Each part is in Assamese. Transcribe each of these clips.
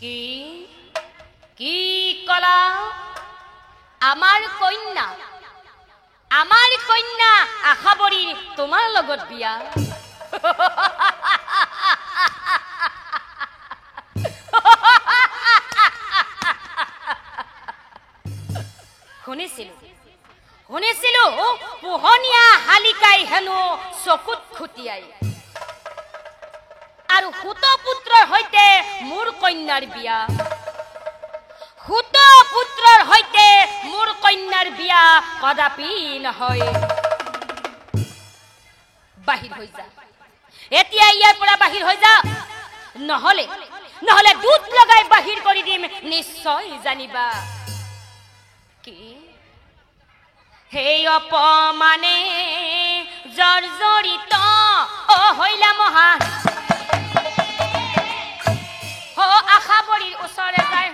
কি কি কলা? আমাৰ কন্যা আশাবৰীৰ তোমাৰ লগত বিয়া। শুনিছিলো পোহনীয়া শালিকাই হেনো চকুত খুটিয়াই আৰু সুতপুত্ৰৰ সৈতে মোৰ কন্যাৰ বিয়া। সুতপুত্ৰৰ সৈতে মোৰ কন্যাৰ বিয়া কদাপি নহয়। বাহিৰ হৈ যা, এতিয়া ইয়াৰ পৰা বাহিৰ হৈ যা, নহলে দুধ লগাই বাহিৰ কৰি দিম, নিশ্চয় জানিবা। কি সেই অপমানে জৰ্জৰিত হৈলা মহা আশাবৰীৰ ওচৰে যায়।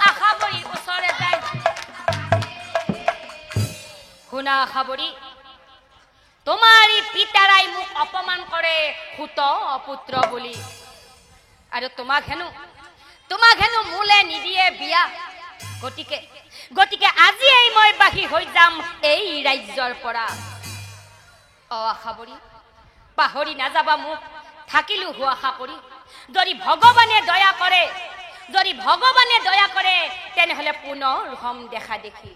আশাবৰীৰ ওচৰে যায়। শুনা আশাবৰী, তোমাৰি পিতাৰাই মোক অপমান কৰে সুত পুত্ৰ বুলি, আৰু তোমাক হেনো মোলে নিদিয়ে বিয়া। গতিকে আজিয়েই মই বাহিৰ হৈ যাম এই ৰাজ্যৰ পৰা। আশাবৰী, পাহৰি নাযাবা মোক, থাকিলো হো আশা কৰি। যদি ভগৱানে দয়া কৰে তেনেহলে পুনৰ হম দেখা দেখি।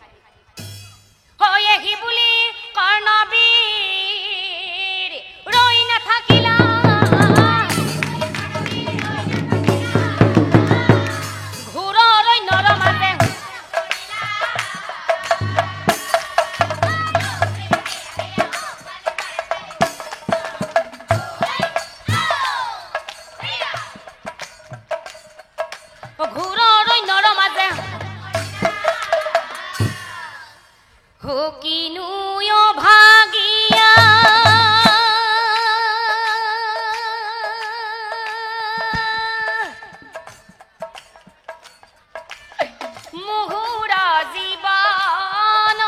হয় সি বুলি কৰ্ণবীৰ ৰৈ নাথাকিলা, ঘূৰলৈ নৰমাতে কিনু ভাগিয়া মুহুৰা জীবন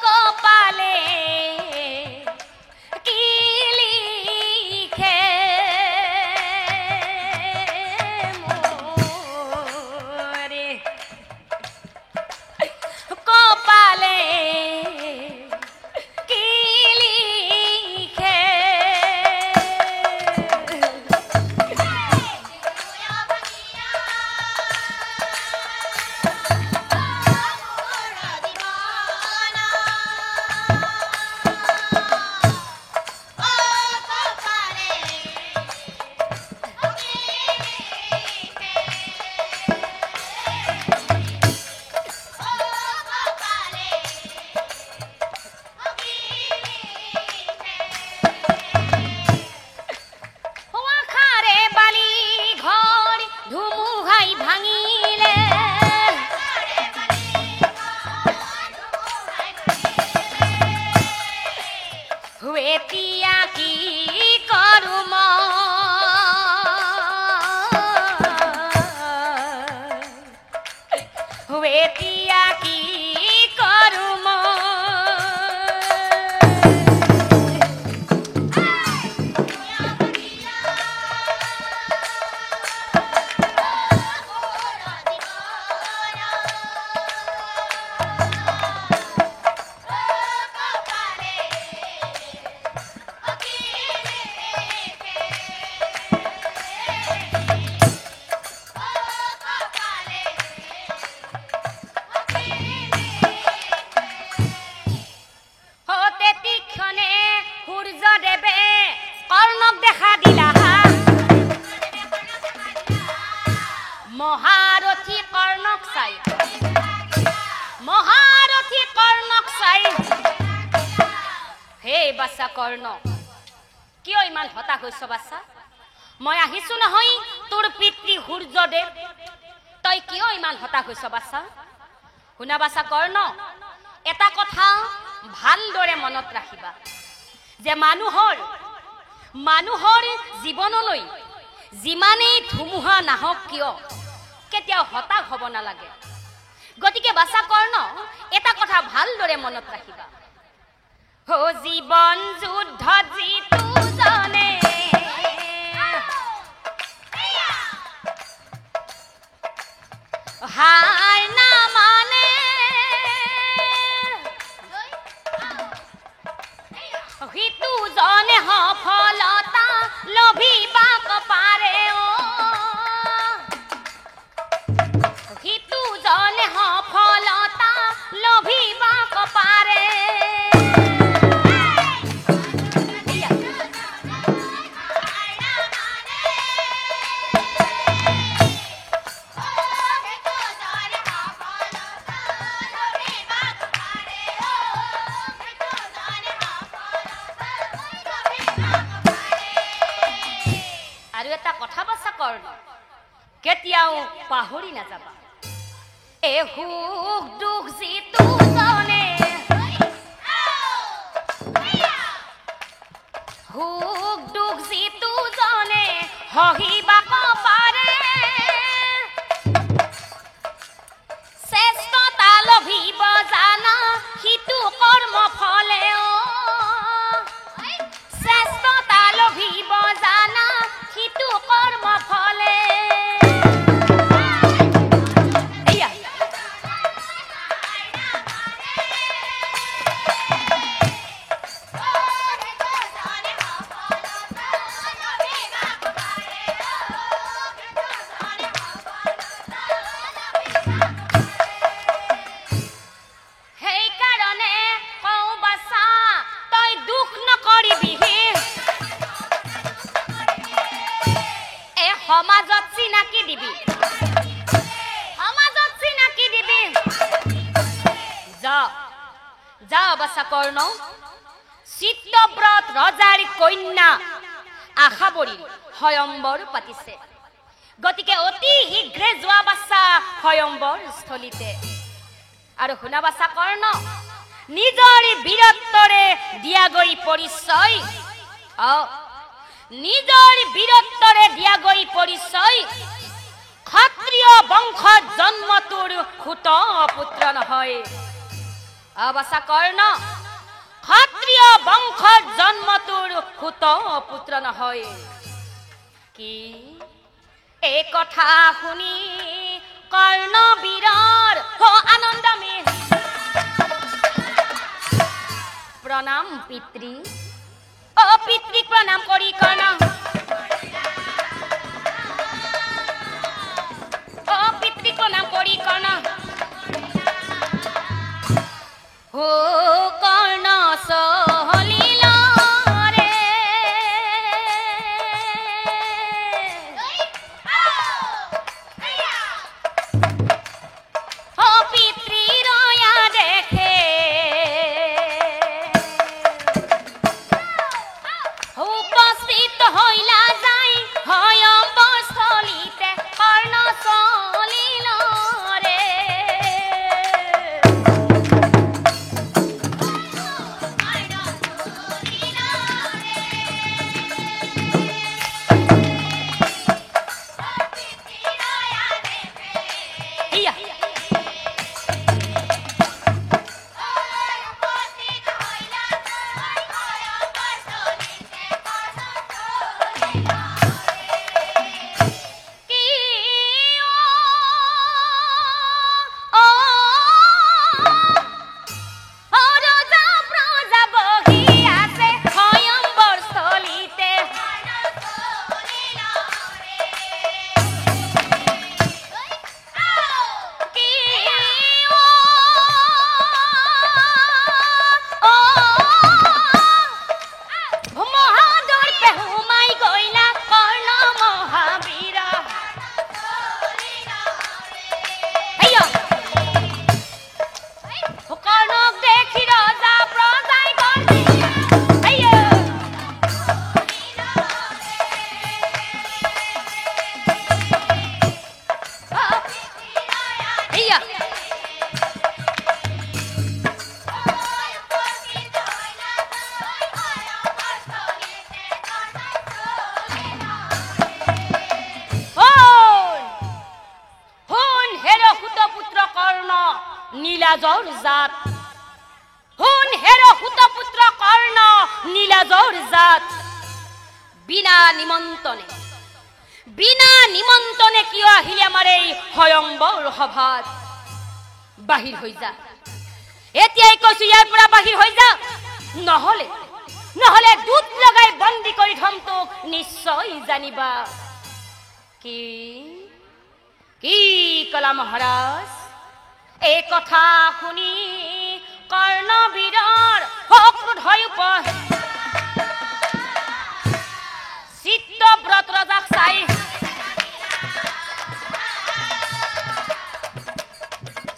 কপালে কি লিখে কপালে কি লিখে। এতিয়া কি কৰো মই, এতিয়া কি কৰো সূৰ্যদেৱে কৰ্ণক দেখা দিলা। মহাৰথী কৰ্ণক চাই হে বাচ্চা কৰ্ণ, কিয় ইমান হতাশ হৈছ বাচ্চা? মই আহিছো নহয় তোৰ পিতৃ সূৰ্যদেৱ, তই কিয় ইমান হতাশ হৈছ বাচ্চা? শুনা বাচ্চা কৰ্ণ, এটা কথা ভালদৰে মনত ৰাখিবা যে মানুহৰ জীৱনলৈ যিমানেই ধুমুহা নাহক কিয় কেতিয়াও হতাশ হ'ব নালাগে। গতিকে বাছা কৰ্ণ এটা কথা ভালদৰে মনত ৰাখিবা ও জীৱন যুদ্ধ জিতু জানে হাই না মানে হিতু জনে সফলতা লভিবাক পাৰে হিতু জনে সফলতা লভিবাক পাৰে কেতিয়াও পাহৰি নাযাবা এ হুক দুখ জিতু জনে হুক দুখ জিতু জনে হহিবাক পাৰে শ্ৰেষ্ঠতা লভিব জানা সিটো কৰ্ম ফলে শ্ৰেষ্ঠতা লভিব জানা সিটো কৰ্ম ফলে সমাজত চিনাকি দিবি যা বাছা কৰ্ণ চিত্তব্ৰত ৰজাৰ কন্যা আশাবৰী স্বয়ম্বৰ পাতিছে গতিকে অতি শীঘ্ৰে যোৱা বাছা স্বয়ম্বৰ স্থলীতে আৰু শুনা বাছা কৰ্ণ নিজৰ বীৰত্বৰে দিয়াগৈ পৰিচয় নিজৰ বীৰত্বৰে দিয়াগৈ পৰিচয় ক্ষত্ৰিয় বংশত জন্ম তোৰ সুত পুত্ৰ নহয় বাছা কৰ্ণ ক্ষত্ৰিয় বংশত জন্ম তোৰ সুত পুত্ৰ নহয় কি এই কথা শুনি কৰ্ণ বীৰৰ আনন্দমে প্ৰণাম পিতৃ পিতৃক প্ৰণাম কৰি কৰ্ণ পিতৃক প্ৰণাম কৰি কৰ্ণ ও কৰ্ণ সহলিল ৰে ও পিতৃ ৰয়া দেখে উপস্থিত হইলা যাই স্বয়ম্বৰ স্থলীতে কৰ্ণ সলিল ৰে মাজৰ জাত বিনা নিমন্ত্ৰণে কিয় আহিলে আমাৰ এই স্বয়ংবৰ সভাত বাহিৰ হৈ যা এতিয়াই কৈছো ইয়াৰ পৰা বাহিৰ হৈ যা নহলে দুধ লগাই বন্দী কৰি থম তোক নিশ্চয় জানিবা কি কলা মহাৰাজ এই কথা শুনি কৰ্ণবীৰৰ ক্ৰোধ হৈ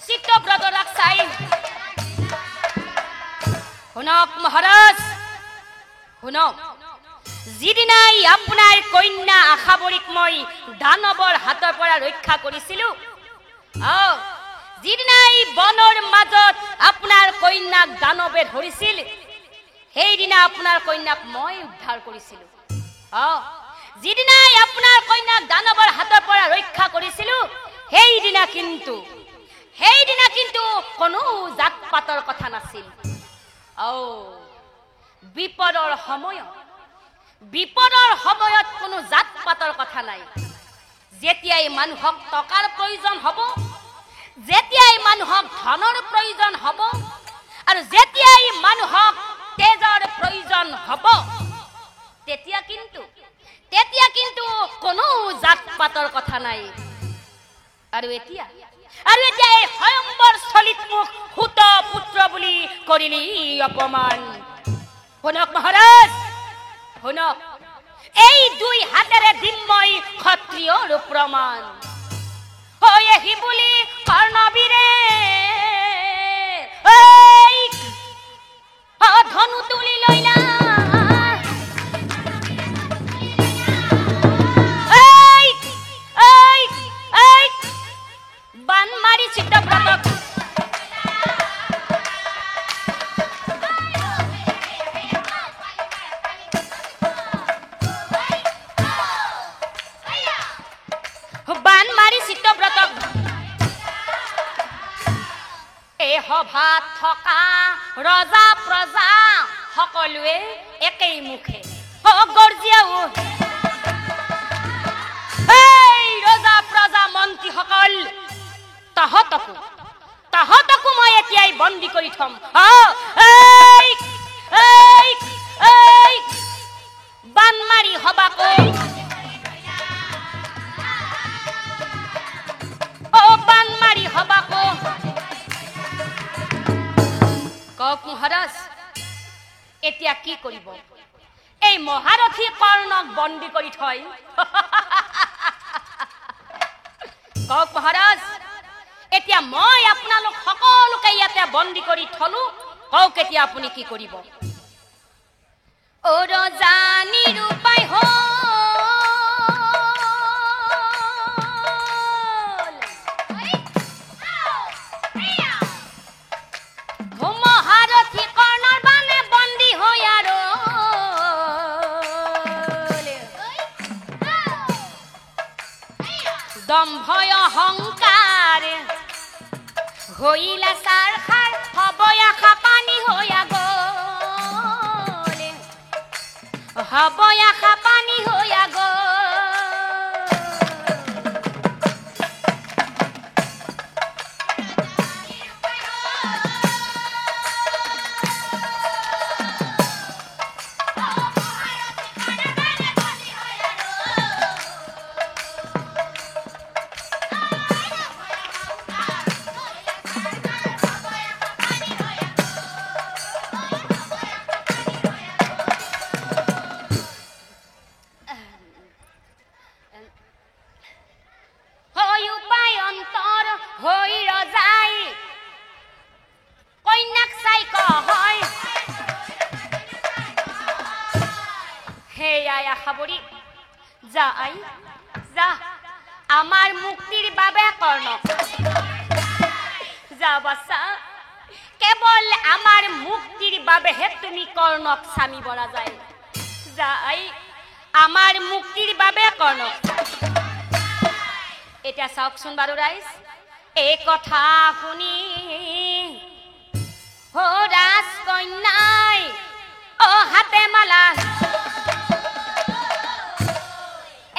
চিত্তব্ৰত ৰজাক চাই শুনক মহাৰাজ শুনক যিদিনাই আপোনাৰ কন্যা আশাবৰীক মই দানৱৰ হাতৰ পৰা ৰক্ষা কৰিছিলো যিদিনাই বনৰ মাজত আপোনাৰ কন্যাক দানৱে ধৰিছিল সেইদিনা আপোনাৰ কন্যাক মই উদ্ধাৰ কৰিছিলো যিদিনাই আপোনাৰ কন্যাক দানৱৰ হাতৰ পৰা ৰক্ষা কৰিছিলো সেইদিনা কিন্তু কোনো জাত পাতৰ কথা নাছিল বিপদৰ সময়ত কোনো জাত পাতৰ কথা নাই যেতিয়াই মানুহক টকাৰ প্ৰয়োজন হ'ব যেতিয়াই মানুহক ধনৰ প্ৰয়োজন হ'ব আৰু যেতিয়াই মানুহক তেজৰ প্ৰয়োজন হ'ব তেতিয়া কিন্তু কোনো জাত পাতৰ কথা নাই আৰু এতিয়া এই স্বয়ম্বৰ স্থলীত মোক হুত পুত্ৰ বুলি কৰিলি অপমান শুনক মহাৰাজ শুনক এই দুই হাতেৰে দিম মই ক্ষত্ৰিয়ৰ প্ৰমাণ হৈ আহি বুলি কৰ্ণবীৰে ধনু তুলি লৈলা বান মাৰি চিত্তব্ৰতক এই সভাত থকা ৰজা প্ৰজা সকলোৱে একেই মুখে গৰ্জিয়াও এই ৰজা প্ৰজা মন্ত্ৰীসকল তাহতকো মই এতিয়াই বন্দী কৰি থম বান মাৰি হবাকো কক মহাৰাজ এতিয়া কি কৰিব এই মহাৰথী কৰ্ণক বন্দী কৰি থয় কক মহাৰাজ এতিয়া মই আপোনালোক সকলোকে ইয়াতে বন্দী কৰি থলো কক এতিয়া আপুনি কি কৰিব ও ৰজা নিৰুপায় হ'ল মহাৰথী কৰ্ণৰ বানে বন্দী হৈ আৰু দম্ভয় অহংকাৰ হইলা সাৰ খাৰ হব আশা পানী হৈ আশাবৰী যা আই যা আমার মুক্তির বাবে কর্ণক যা বাচ্চা কেবল আমার মুক্তির বাবে হে তুমি কর্ণক স্বামী বলা যায় যা আই আমার মুক্তির বাবে কর্ণক এটা চাওকচোন বাৰু ৰাইজ এই কথা শুনি ও ৰাজকন্যাই ও হাতে মালা কলা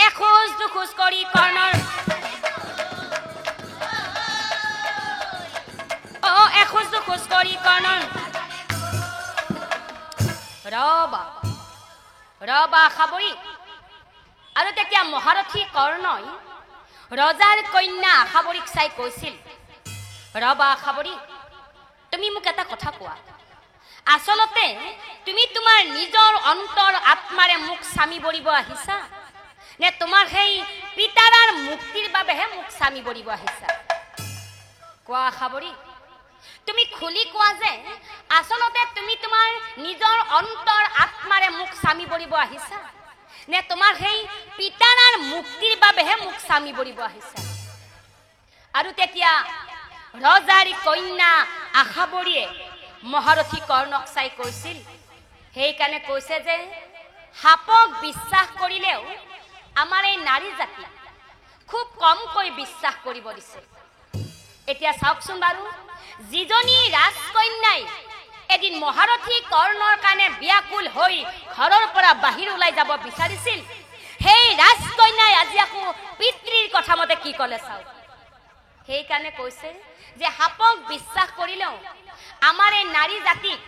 এখোজ দুখোজ কৰি কৰ্ণৰ এখোজ দুখোজ কৰি কৰ্ণৰ ৰবা খাবৰি আৰু তেতিয়া মহাৰথী কৰ্ণই ৰজাৰ কন্যা আশাবৰীক চাই কৈছিল ৰবা আশাবৰী তুমি মোক এটা কথা কোৱা আচলতে তুমি তোমাৰ নিজৰ অন্তৰ আত্মাৰে মোক স্বামী বৰিব আহিছা নে তোমাৰ সেই পিতাৰাৰ মুক্তিৰ বাবেহে মোক স্বামী বৰিব আহিছা কোৱা আশাবৰী তুমি খুলি কোৱা যে আচলতে তুমি তোমাৰ নিজৰ অন্তৰ আত্মাৰে মোক স্বামী বৰিব আহিছা নে তোমাৰ সেই পিতাৰাৰ মুক্তিৰ বাবেহে মোক স্বামী বৰিব আহিছা আৰু তেতিয়া ৰজাৰ কন্যা আশাবৰীয়ে মহাৰথী কৰ্ণক চাই কৈছিল সেইকাৰণে কৈছে যে সাপক বিশ্বাস কৰিলেও আমাৰ এই নাৰী জাতি খুব কমকৈ বিশ্বাস কৰিব দিছে এতিয়া চাওকচোন বাৰু যিজনী ৰাজকন্যাই এদিন মহাৰথী কৰ্ণৰ কাৰণে বিয়াকুল হৈ ঘৰৰ পৰা বাহিৰ ওলাই যাব বিচাৰিছিল সেই ৰাজকন্যাই আজি আকৌ পিতৃৰ কথা মতে কি ক'লে চাওক সেইকাৰণে কৈছে যে সাপক বিশ্বাস কৰিলেও আমাৰ এই নাৰী জাতিক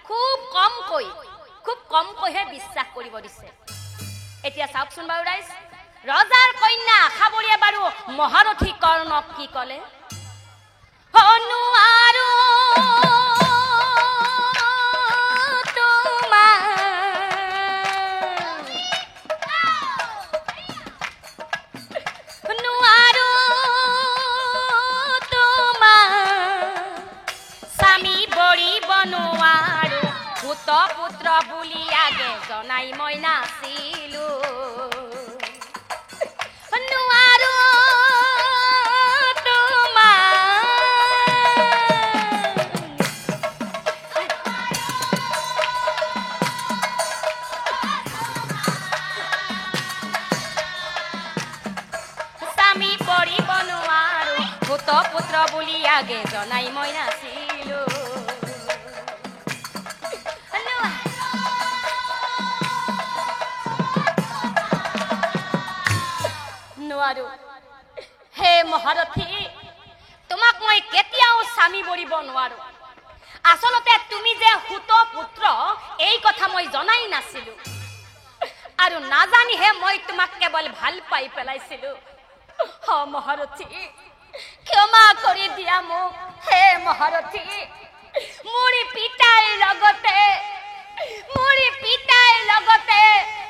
খুব কমকৈহে বিশ্বাস কৰিব দিছে এতিয়া চাওকচোন বাৰু ৰাইজ ৰজাৰ কন্যা আশাবৰীয়ে বাৰু মহাৰথী কৰ্ণক কি ক'লে নোৱাৰো পুত্ৰ বুলি আগে জনাই মই নাছিলো নোৱাৰো স্বামী পৰিব নোৱাৰো পুত্ৰ বুলি আগে জনাই মই নাছিলো হে মহাৰথী তোমাক মই কেতিয়াও স্বামী বৰিব নোৱাৰো আচলতে তুমি যে হুত পুত্ৰ এই কথা মই জনাই নাছিলো আৰু নাজানিহে মই তোমাক কেৱল ভাল পাই পেলাইছিলো মহাৰথী ক্ষমা কৰি দিয়া মোক হে মহাৰথী মোৰ পিতাৰ লগতে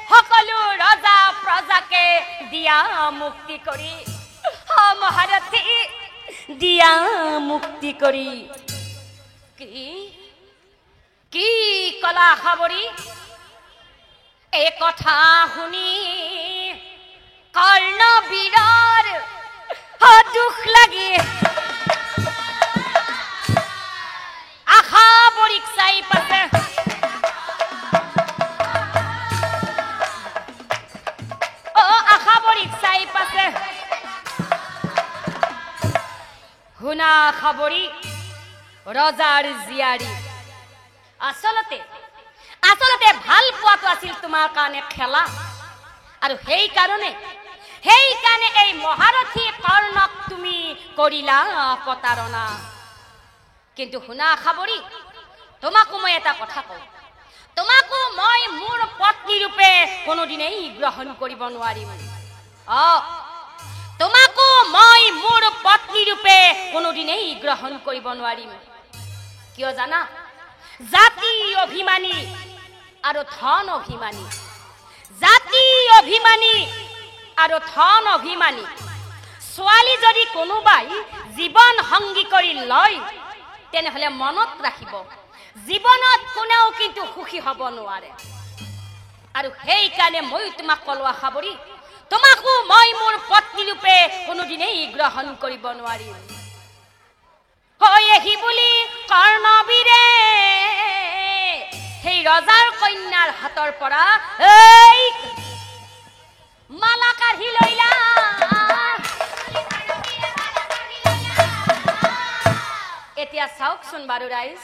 সকলো ৰজা প্ৰজাকে দিয়া মুক্তি কৰি মহাৰথী দিয়া মুক্তি কৰি কি কলা আশাবৰী এই কথা শুনি কৰ্ণবীৰৰ দুখ লাগি আশাবৰীক চাই পাছে শুনা আশাবৰী ৰজাৰ জীয়াৰী আচলতে ভাল পোৱাটো আছিল তোমাৰ কাৰণে খেলা আৰু সেইকাৰণে এই মহাৰথী কৰ্ণক তুমি কৰিলা প্ৰতাৰণা কিন্তু শুনা আশাবৰী তোমাকো মই এটা কথা কওঁ তোমাকো মই মোৰ পত্নী ৰূপে কোনোদিনেই গ্ৰহণ কৰিব নোৱাৰিম তোমাকো মই মোৰ পত্নী ৰূপে কোনোদিনেই গ্ৰহণ কৰিব নোৱাৰিম কিয় জানা জাতি অভিমানী আৰু ধন অভিমানী জাতি অভিমানী আৰু ধন অভিমানী ছোৱালী যদি কোনোবাই জীৱন সংগী কৰি লয় তেনেহলে মনত ৰাখিব জীৱনত কোনেও কিন্তু সুখী হ'ব নোৱাৰে আৰু সেইকাৰণে মই তোমাক কলো আশাবৰী তোমাকো মই মোৰ পত্নী ৰূপে কোনোদিনেই গ্ৰহণ কৰিব নোৱাৰিম হৈ আহি বুলি কৰ্ণবীৰে সেই ৰজাৰ কন্যাৰ হাতৰ পৰা এই মালা কাঢ়ি লৈলা এতিয়া চাওকচোন বাৰু ৰাইজ